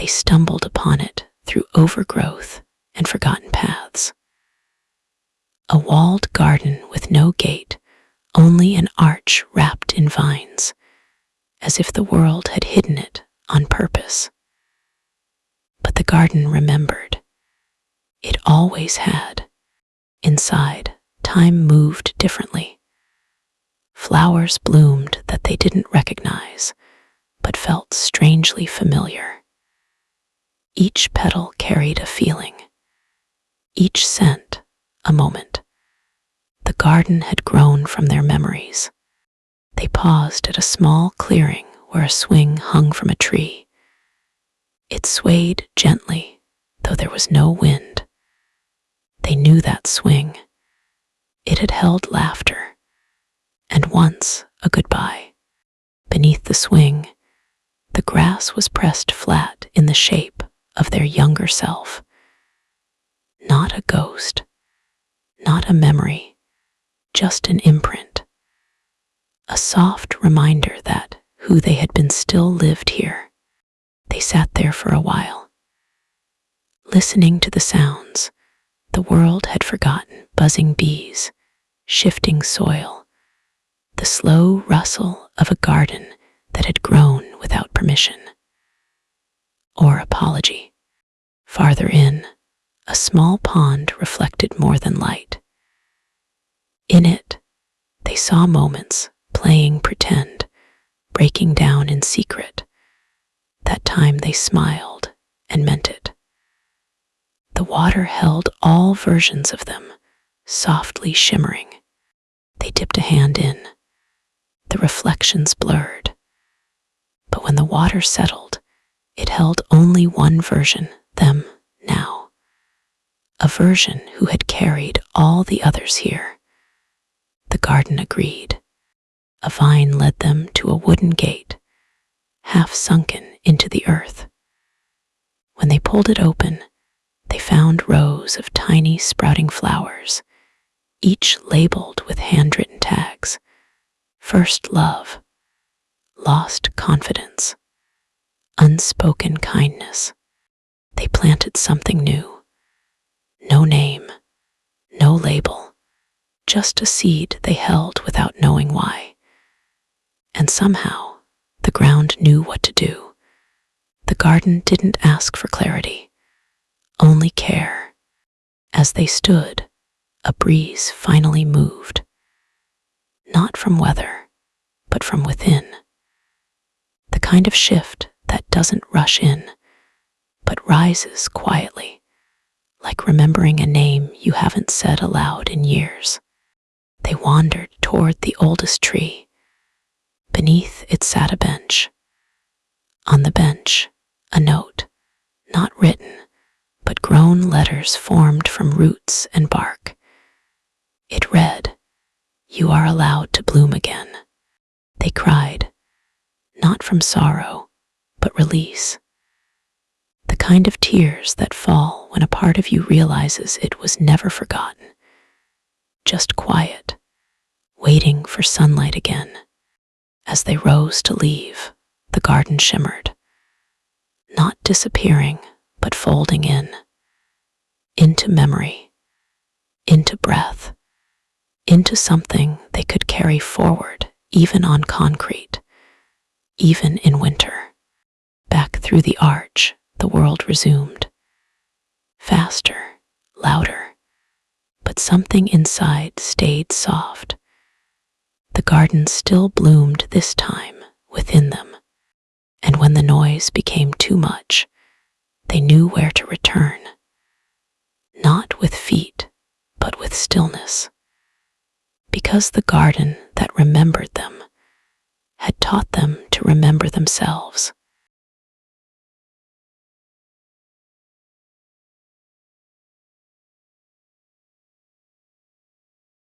stumbled upon it through overgrowth and forgotten paths. A walled garden with no gate, only an arch wrapped in vines, as if the world had hidden it on purpose. But the garden remembered. It always had. Inside, time moved differently. Flowers bloomed that they didn't recognize, but felt strangely familiar. Each petal carried a feeling, each scent a moment. The garden had grown from their memories. They paused at a small clearing where a swing hung from a tree. It swayed gently, though there was no wind. They knew that swing. It had held laughter, and once a goodbye. Beneath the swing, the grass was pressed flat in the shape of their younger self. Not a ghost, not a memory, just an imprint. A soft reminder that who they had been still lived here. They sat there for a while, listening to the sounds the world had forgotten: buzzing bees, shifting soil, the slow rustle of a garden that had grown without permission or apology. Farther in, a small pond reflected more than light. In it, they saw moments playing pretend, breaking down in secret. That time they smiled and meant it. The water held all versions of them, softly shimmering. They dipped a hand in. The reflections blurred. But when the water settled, it held only one version, them now. A version who had carried all the others here. The garden agreed. A vine led them to a wooden gate, half sunken into the earth. When they pulled it open, they found rows of tiny sprouting flowers, each labeled with handwritten tags: first love, lost confidence, unspoken kindness. They planted something new. No name, no label, just a seed they held without knowing why. And somehow, the ground knew what to do. The garden didn't ask for clarity, only care. As they stood, a breeze finally moved. Not from weather, but from within. The kind of shift that doesn't rush in, but rises quietly, like remembering a name you haven't said aloud in years. They wandered toward the oldest tree. Beneath it sat a bench. On the bench, a note, not written, but grown letters formed from roots and bark. It read, "You are allowed to bloom again." They cried, not from sorrow, but release. The kind of tears that fall when a part of you realizes it was never forgotten. Just quiet, waiting for sunlight again. As they rose to leave, the garden shimmered, not disappearing, but folding in, into memory, into breath, into something they could carry forward, even on concrete, even in winter. Back through the arch, the world resumed, faster, louder, but something inside stayed soft. The garden still bloomed this time within them, and when the noise became too much, they knew where to return. Not with feet, but with stillness. Because the garden that remembered them had taught them to remember themselves.